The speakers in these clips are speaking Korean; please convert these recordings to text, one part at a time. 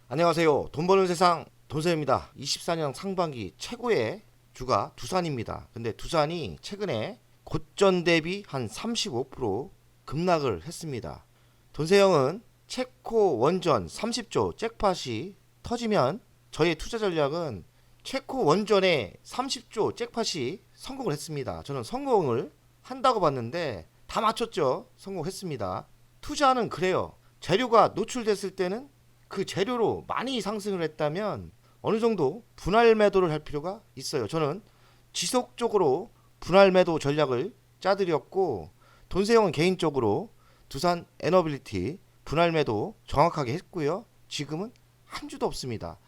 안녕하세요. 돈 버는 세상 돈세입니다. 24년 상반기 최고의 주가 두산입니다. 근데 두산이 최근에 고점 대비 한 35% 급락을 했습니다. 돈세형은 체코 원전 30조 잭팟이 터지면 저의 투자 전략은 체코 원전에 30조 잭팟이 성공을 했습니다. 저는 성공을 한다고 봤는데 다 맞췄죠. 성공했습니다. 투자는 그래요. 재료가 노출됐을 때는 그 재료로 많이 상승을 했다면 어느 정도 분할 매도를 할 필요가 있어요. 저는 지속적으로 분할 매도 전략을 짜드렸고, 돈세형은 개인적으로 두산 에너빌리티 분할 매도 정확하게 했고요. 지금은 한 주도 없습니다.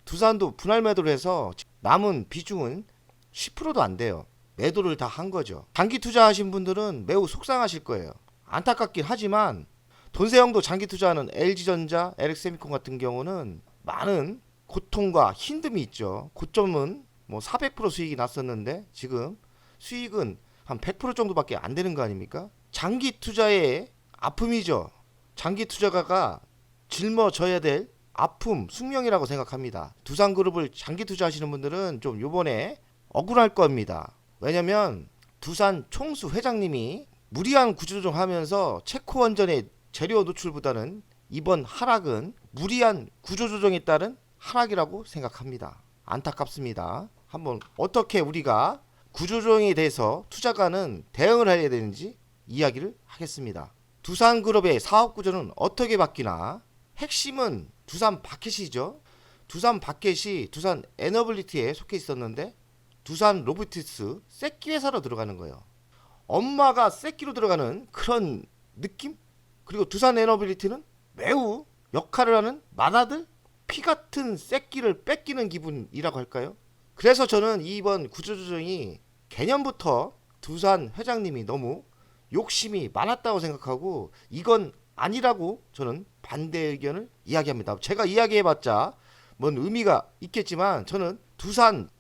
두산도 분할 매도를 해서 남은 비중은 10%도 안 돼요. 매도를 다 한 거죠. 단기 투자하신 분들은 매우 속상하실 거예요. 안타깝긴 하지만 돈세형도 장기 투자하는 LG전자, LX세미콘 같은 경우는 많은 고통과 힘듦이 있죠. 고점은 뭐 400% 수익이 났었는데 지금 수익은 한 100% 정도밖에 안 되는 거 아닙니까? 장기 투자의 아픔이죠. 장기 투자가가 짊어져야 될 아픔, 숙명이라고 생각합니다. 두산그룹을 장기 투자하시는 분들은 좀 요번에 억울할 겁니다. 왜냐면 두산 총수 회장님이 무리한 구조조정하면서 체코 원전의 재료 노출보다는 이번 하락은 무리한 구조조정에 따른 하락이라고 생각합니다. 안타깝습니다. 한번 어떻게 우리가 구조조정에 대해서 투자가는 대응을 해야 되는지 이야기를 하겠습니다. 두산그룹의 사업 구조는 어떻게 바뀌나? 핵심은 두산 바켓이죠. 두산 바켓이 두산 에너빌리티에 속해 있었는데 두산 로보티스 새끼 회사로 들어가는 거예요. 엄마가 새끼로 들어가는 그런 느낌? 그리고 두산 에너빌리티는 매우 역할을 하는 맏아들? 피 같은 새끼를 뺏기는 기분이라고 할까요? 그래서 저는 이번 구조조정이 개념부터 두산 회장님이 너무 욕심이 많았다고 생각하고 이건 아니라고 저는 반대 의견을 이야기합니다. 제가 이야기해봤자 뭔 의미가 있겠지만 저는 두산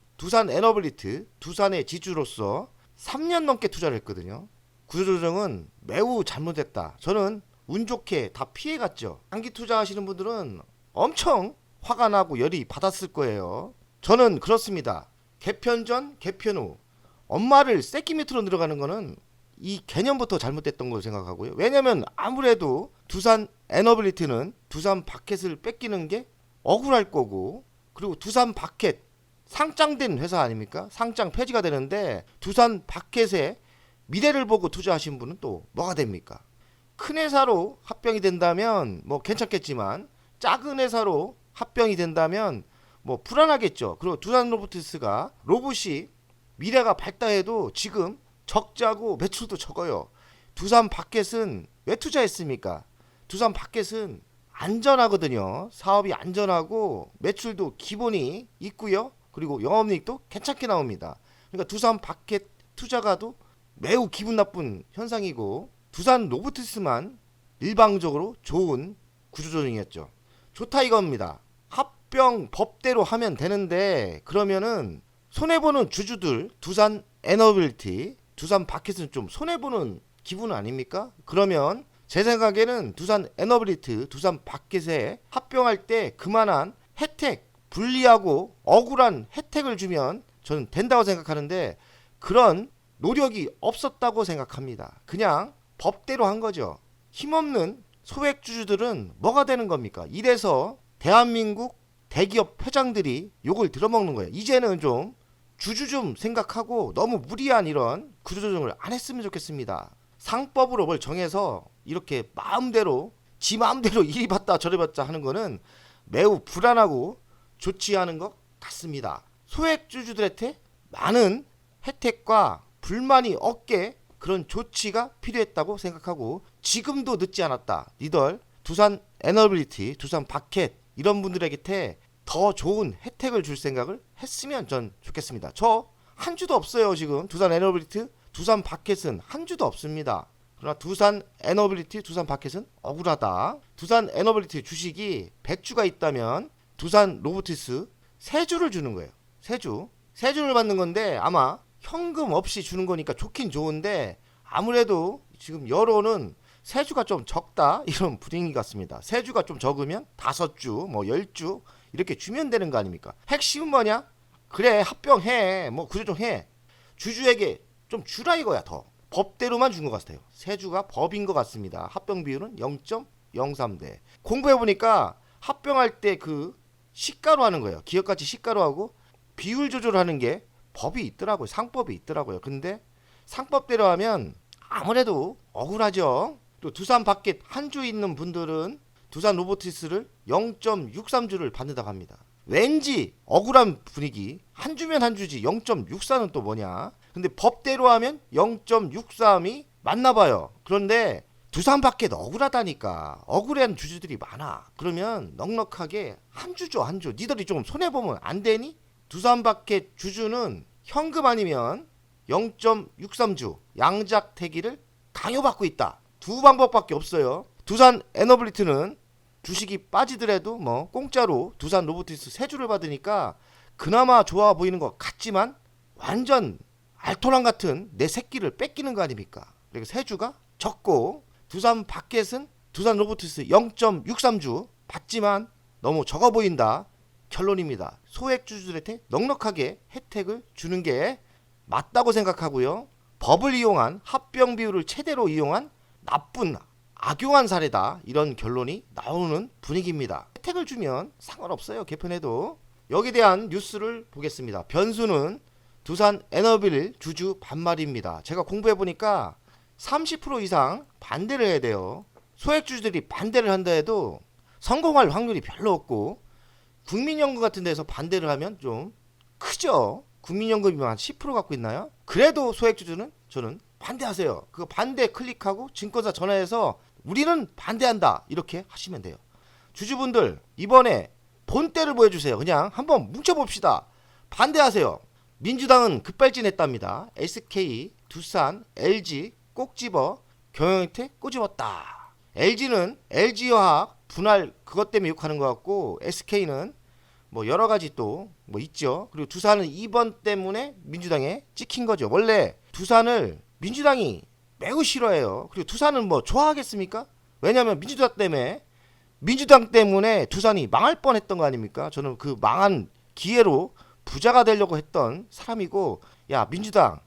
에너빌리티, 두산의 지주로서 3년 넘게 투자를 했거든요. 구조조정은 매우 잘못했다. 저는 운 좋게 다 피해갔죠. 장기 투자하시는 분들은 엄청 화가 나고 열이 받았을 거예요. 저는 그렇습니다. 개편 전, 개편 후 엄마를 새끼 밑으로 들어가는 거는 이 개념부터 잘못됐던 걸로 생각하고요. 왜냐면 아무래도 두산 에너빌리티는 두산 바켓을 뺏기는 게 억울할 거고, 그리고 두산 바켓 상장된 회사 아닙니까? 상장 폐지가 되는데 두산 바켓의 미래를 보고 투자하신 분은 또 뭐가 됩니까? 큰 회사로 합병이 된다면 뭐 괜찮겠지만 작은 회사로 합병이 된다면 뭐 불안하겠죠. 그리고 두산 로보티스가 로봇이 미래가 밝다해도 지금 적자고 매출도 적어요. 두산 바켓은 왜 투자했습니까? 두산 바켓은 안전하거든요. 사업이 안전하고 매출도 기본이 있고요. 그리고 영업이익도 괜찮게 나옵니다. 그러니까 두산 바켓 투자가도 매우 기분 나쁜 현상이고, 두산 로보티스만 일방적으로 좋은 구조조정이었죠. 좋다 이겁니다. 합병 법대로 하면 되는데 그러면은 손해보는 주주들 두산 에너빌티, 두산 바켓은 좀 손해보는 기분 아닙니까? 그러면 제 생각에는 두산 에너빌리티, 두산 바켓에 합병할 때 그만한 혜택, 불리하고 억울한 혜택을 주면 저는 된다고 생각하는데 그런 노력이 없었다고 생각합니다. 그냥 법대로 한 거죠. 힘없는 소액주주들은 뭐가 되는 겁니까? 이래서 대한민국 대기업 회장들이 욕을 들어먹는 거예요. 이제는 좀 주주 좀 생각하고 너무 무리한 이런 구조조정을 안 했으면 좋겠습니다. 상법으로 뭘 정해서 이렇게 마음대로 지 마음대로 이리 봤다 저리 봤다 하는 거는 매우 불안하고 좋지 않은 것 같습니다. 소액주주들한테 많은 혜택과 불만이 없게 그런 조치가 필요했다고 생각하고 지금도 늦지 않았다. 니들 두산 에너빌리티, 두산 바켓 이런 분들에게 더 좋은 혜택을 줄 생각을 했으면 전 좋겠습니다. 저 한 주도 없어요. 지금 두산 에너빌리티, 두산 바켓은 한 주도 없습니다. 그러나 두산 에너빌리티, 두산 바켓은 억울하다. 두산 에너빌리티 주식이 100주가 있다면 두산 로보티스 3주를 주는 거예요. 3주를 받는 건데 아마 현금 없이 주는 거니까 좋긴 좋은데 아무래도 지금 여론은 세주가 좀 적다 이런 분위기 같습니다. 세주가 좀 적으면 5주 뭐 10주 이렇게 주면 되는 거 아닙니까? 핵심은 뭐냐? 그래 합병해 뭐 구조 좀 해. 주주에게 좀 주라 이거야. 더 법대로만 준 것 같아요. 세주가 법인 것 같습니다. 합병 비율은 0.03대. 공부해보니까 합병할 때 그 시가로 하는 거예요. 기업가치 시가로 하고 비율 조절하는 게 법이 있더라고요. 상법이 있더라고요. 근데 상법대로 하면 아무래도 억울하죠. 또 두산 밖에 한 주 있는 분들은 두산 로보티스를 0.63주를 받는다고 합니다. 왠지 억울한 분위기. 한 주면 한 주지 0.64는 또 뭐냐. 근데 법대로 하면 0.63이 맞나 봐요. 그런데 두산 밖에 억울하다니까. 억울한 주주들이 많아. 그러면 넉넉하게 한 주죠. 한 주. 니들이 좀 손해보면 안 되니? 두산 밖에 주주는 현금 아니면 0.63주 양작태기를 강요받고 있다. 두 방법밖에 없어요. 두산 에너블리트는 주식이 빠지더라도 뭐 공짜로 두산 로보티스 세 주를 받으니까 그나마 좋아 보이는 것 같지만 완전 알토란 같은 내 새끼를 뺏기는 거 아닙니까? 그리고 세 주가 적고 두산 바켓은 두산 로보티스 0.63주 받지만 너무 적어 보인다. 결론입니다. 소액 주주들한테 넉넉하게 혜택을 주는 게 맞다고 생각하고요. 법을 이용한 합병 비율을 최대로 이용한 나쁜 악용한 사례다. 이런 결론이 나오는 분위기입니다. 혜택을 주면 상관없어요. 개편해도. 여기에 대한 뉴스를 보겠습니다. 변수는 두산 에너빌 주주 반말입니다. 제가 공부해보니까 30% 이상 반대를 해야 돼요. 소액주주들이 반대를 한다 해도 성공할 확률이 별로 없고 국민연금 같은 데서 반대를 하면 좀 크죠. 국민연금이면 한 10% 갖고 있나요? 그래도 소액주주는 저는 반대하세요. 그거 반대 클릭하고 증권사 전화해서 우리는 반대한다 이렇게 하시면 돼요. 주주분들 이번에 본때를 보여주세요. 그냥 한번 뭉쳐봅시다. 반대하세요. 민주당은 급발진했답니다. SK, 두산, LG 꼭 집어 경영한테 꼬집었다. LG는 LG화학 분할 그것 때문에 욕하는 것 같고 SK는 뭐 여러 가지 또 뭐 있죠. 그리고 두산은 2번 때문에 민주당에 찍힌 거죠. 원래 두산을 민주당이 매우 싫어해요. 그리고 두산은 뭐 좋아하겠습니까? 왜냐하면 민주당 때문에 두산이 망할 뻔했던 거 아닙니까? 저는 그 망한 기회로 부자가 되려고 했던 사람이고, 야 민주당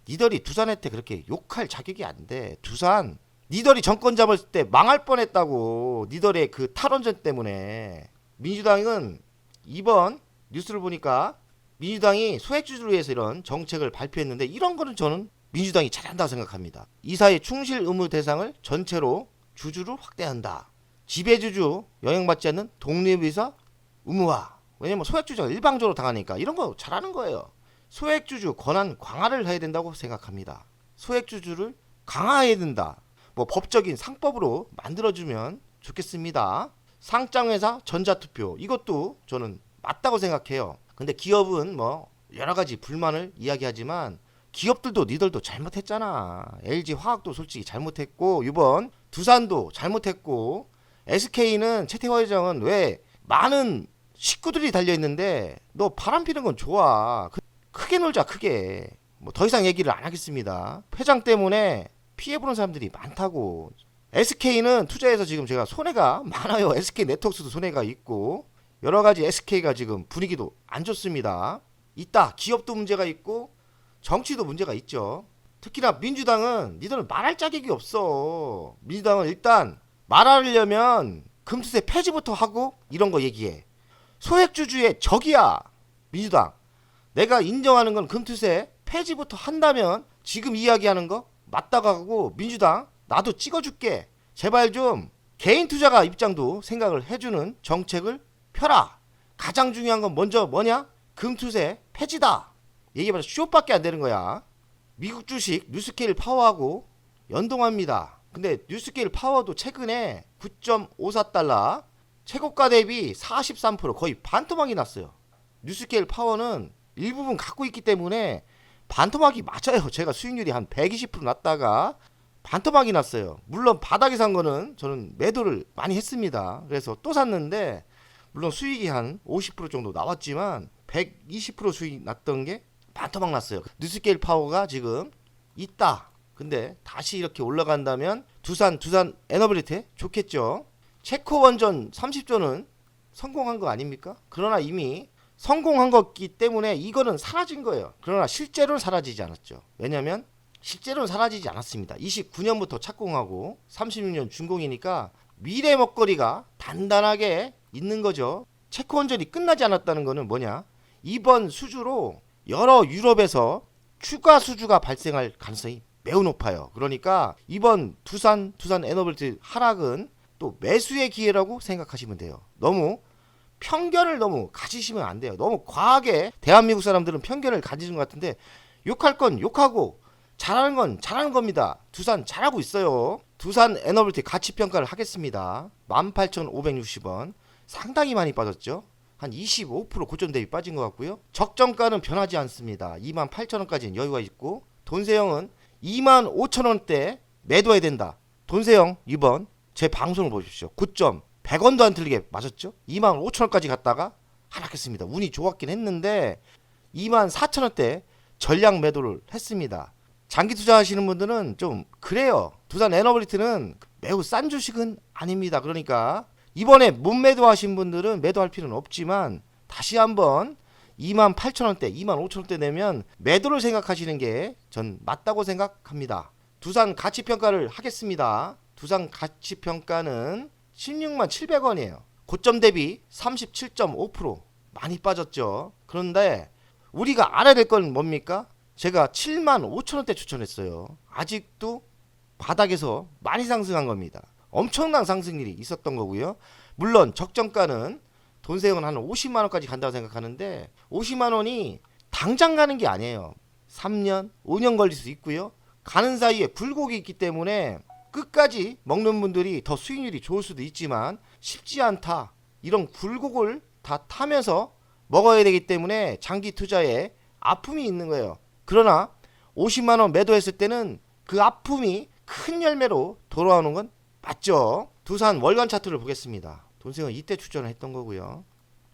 니들이 두산한테 그렇게 욕할 자격이 안 돼. 두산 니들이 정권 잡았을 때 망할 뻔했다고. 니들의 그 탈원전 때문에. 민주당은 이번 뉴스를 보니까 민주당이 소액주주를 위해서 이런 정책을 발표했는데 이런 거는 저는 민주당이 잘한다고 생각합니다. 이사의 충실 의무 대상을 전체로 주주로 확대한다. 지배주주 영향받지 않는 독립의사 의무화. 왜냐면 소액주주가 일방적으로 당하니까 이런 거 잘하는 거예요. 소액주주 권한 강화를 해야 된다고 생각합니다. 소액주주를 강화해야 된다. 뭐 법적인 상법으로 만들어주면 좋겠습니다. 상장회사 전자투표 이것도 저는 맞다고 생각해요. 근데 기업은 뭐 여러 가지 불만을 이야기하지만 기업들도 니들도 잘못했잖아. LG화학도 솔직히 잘못했고 이번 두산도 잘못했고 SK는 최태화 회장은 왜 많은 식구들이 달려있는데 너 바람 피는 건 좋아. 크게 놀자 크게. 뭐 더 이상 얘기를 안 하겠습니다. 회장 때문에 피해보는 사람들이 많다고. SK는 투자해서 지금 제가 손해가 많아요. SK 네트워크스도 손해가 있고 여러 가지 SK가 지금 분위기도 안 좋습니다. 있다. 기업도 문제가 있고 정치도 문제가 있죠. 특히나 민주당은 니들은 말할 자격이 없어. 민주당은 일단 말하려면 금투세 폐지부터 하고 이런 거 얘기해. 소액주주의 적이야. 민주당. 내가 인정하는 건 금투세 폐지부터 한다면 지금 이야기하는 거 맞다고 하고 민주당 나도 찍어줄게. 제발 좀 개인 투자가 입장도 생각을 해주는 정책을 펴라. 가장 중요한 건 먼저 뭐냐? 금투세 폐지다. 얘기해봐서 쇼밖에 안 되는 거야. 미국 주식 뉴스케일 파워하고 연동합니다. 근데 뉴스케일 파워도 최근에 9.54달러 최고가 대비 43% 거의 반토막이 났어요. 뉴스케일 파워는 일부분 갖고 있기 때문에 반토막이 맞아요. 제가 수익률이 한 120% 났다가 반토막이 났어요. 물론 바닥에 산 거는 저는 매도를 많이 했습니다. 그래서 또 샀는데 물론 수익이 한 50% 정도 나왔지만 120% 수익 났던 게 반토막 났어요. 뉴스케일 파워가 지금 있다. 근데 다시 이렇게 올라간다면 두산 에너빌리티 좋겠죠. 체코 원전 30조는 성공한 거 아닙니까? 그러나 이미 성공한 거기 때문에 이거는 사라진 거예요. 그러나 실제로는 사라지지 않았죠. 왜냐하면 실제로는 사라지지 않았습니다. 29년부터 착공하고 36년 준공이니까 미래 먹거리가 단단하게 있는 거죠. 체코 원전이 끝나지 않았다는 거는 뭐냐? 이번 수주로 여러 유럽에서 추가 수주가 발생할 가능성이 매우 높아요. 그러니까 이번 두산 에너빌리티 하락은 또 매수의 기회라고 생각하시면 돼요. 너무 편견을 너무 가지시면 안 돼요. 너무 과하게 대한민국 사람들은 편견을 가지는 것 같은데 욕할 건 욕하고 잘하는 건 잘하는 겁니다. 두산 잘하고 있어요. 두산 에너빌리티 가치평가를 하겠습니다. 18,560원 상당히 많이 빠졌죠. 한 25% 고점 대비 빠진 것 같고요. 적정가는 변하지 않습니다. 28,000원까지는 여유가 있고 돈세형은 25,000원대 매도해야 된다. 돈세형 이번 제 방송을 보십시오. 9점 100원도 안 틀리게 맞았죠. 25,000원까지 갔다가 하락했습니다. 운이 좋았긴 했는데 24,000원대 전량 매도를 했습니다. 장기 투자하시는 분들은 좀 그래요. 두산 에너빌리티는 매우 싼 주식은 아닙니다. 그러니까 이번에 못 매도하신 분들은 매도할 필요는 없지만 다시 한번 28,000원대 25,000원대 내면 매도를 생각하시는 게 전 맞다고 생각합니다. 두산 가치평가를 하겠습니다. 두산 가치평가는 16만 700원이에요. 고점 대비 37.5% 많이 빠졌죠. 그런데 우리가 알아야 될 건 뭡니까? 제가 7만 5천원대 추천했어요. 아직도 바닥에서 많이 상승한 겁니다. 엄청난 상승률이 있었던 거고요. 물론 적정가는 돈세형은 한 50만원까지 간다고 생각하는데 50만원이 당장 가는 게 아니에요. 3년, 5년 걸릴 수 있고요. 가는 사이에 굴곡이 있기 때문에 끝까지 먹는 분들이 더 수익률이 좋을 수도 있지만 쉽지 않다. 이런 굴곡을 다 타면서 먹어야 되기 때문에 장기 투자에 아픔이 있는 거예요. 그러나 50만원 매도했을 때는 그 아픔이 큰 열매로 돌아오는 건 맞죠. 두산 월간 차트를 보겠습니다. 돈세형은 이때 추천을 했던 거고요.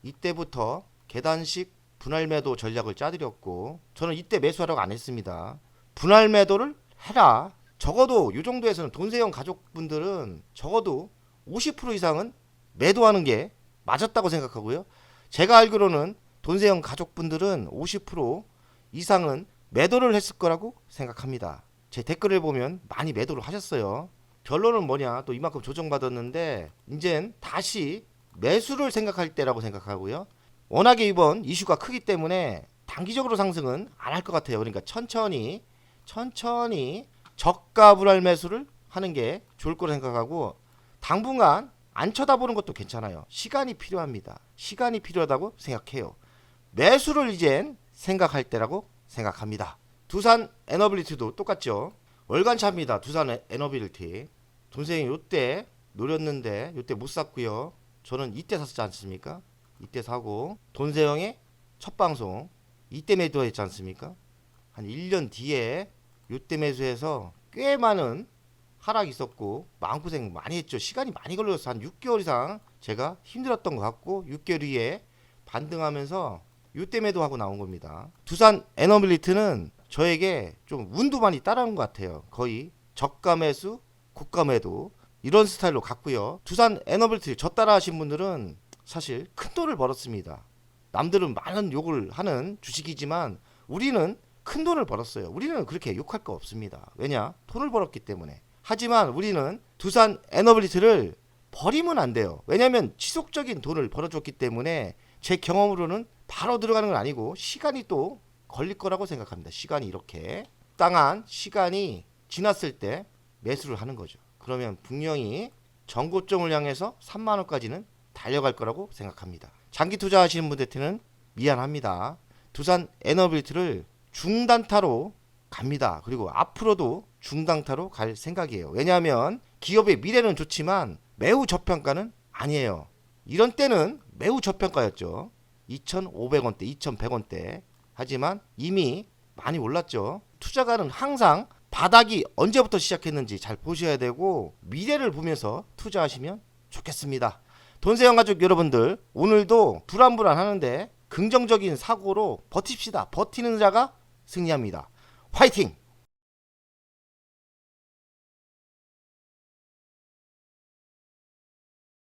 이때부터 계단식 분할 매도 전략을 짜드렸고 저는 이때 매수하라고 안 했습니다. 분할 매도를 해라. 적어도 이 정도에서는 돈세형 가족분들은 적어도 50% 이상은 매도하는 게 맞았다고 생각하고요. 제가 알기로는 돈세형 가족분들은 50% 이상은 매도를 했을 거라고 생각합니다. 제 댓글을 보면 많이 매도를 하셨어요. 결론은 뭐냐? 또 이만큼 조정받았는데 이젠 다시 매수를 생각할 때라고 생각하고요. 워낙에 이번 이슈가 크기 때문에 단기적으로 상승은 안 할 것 같아요. 그러니까 천천히 저가 불알 매수를 하는 게 좋을 거라 생각하고 당분간 안 쳐다보는 것도 괜찮아요. 시간이 필요합니다. 시간이 필요하다고 생각해요. 매수를 이젠 생각할 때라고 생각합니다. 두산 에너빌리티도 똑같죠. 월간차입니다. 두산 에너빌리티. 돈세형이 요때 노렸는데 요때 못 샀고요. 저는 이때 샀지 않습니까? 이때 사고 돈세형의 첫 방송 이때 매도했지 않습니까? 한 1년 뒤에 요때 매수해서 꽤 많은 하락이 있었고 마음고생 많이 했죠. 시간이 많이 걸려서 한 6개월 이상 제가 힘들었던 것 같고 6개월 뒤에 반등하면서 요때 매도하고 나온 겁니다. 두산 에너빌리티는 저에게 좀 운도 많이 따라온 것 같아요. 거의 저가 매수 고가 매도 이런 스타일로 갔고요. 두산 에너빌리티 저 따라 하신 분들은 사실 큰 돈을 벌었습니다. 남들은 많은 욕을 하는 주식이지만 우리는 큰 돈을 벌었어요. 우리는 그렇게 욕할 거 없습니다. 왜냐? 돈을 벌었기 때문에. 하지만 우리는 두산 에너빌리티를 버리면 안 돼요. 왜냐하면 지속적인 돈을 벌어줬기 때문에 제 경험으로는 바로 들어가는 건 아니고 시간이 또 걸릴 거라고 생각합니다. 시간이 이렇게 땅한 시간이 지났을 때 매수를 하는 거죠. 그러면 분명히 전고점을 향해서 3만원까지는 달려갈 거라고 생각합니다. 장기 투자하시는 분들한테는 미안합니다. 두산 에너빌리티를 중단타로 갑니다. 그리고 앞으로도 중단타로 갈 생각이에요. 왜냐하면 기업의 미래는 좋지만 매우 저평가는 아니에요. 이런 때는 매우 저평가였죠. 2,500원대, 2,100원대. 하지만 이미 많이 올랐죠. 투자가는 항상 바닥이 언제부터 시작했는지 잘 보셔야 되고 미래를 보면서 투자하시면 좋겠습니다. 돈세형 가족 여러분들 오늘도 불안하는데 긍정적인 사고로 버팁시다. 버티는 자가 승리합니다. 화이팅!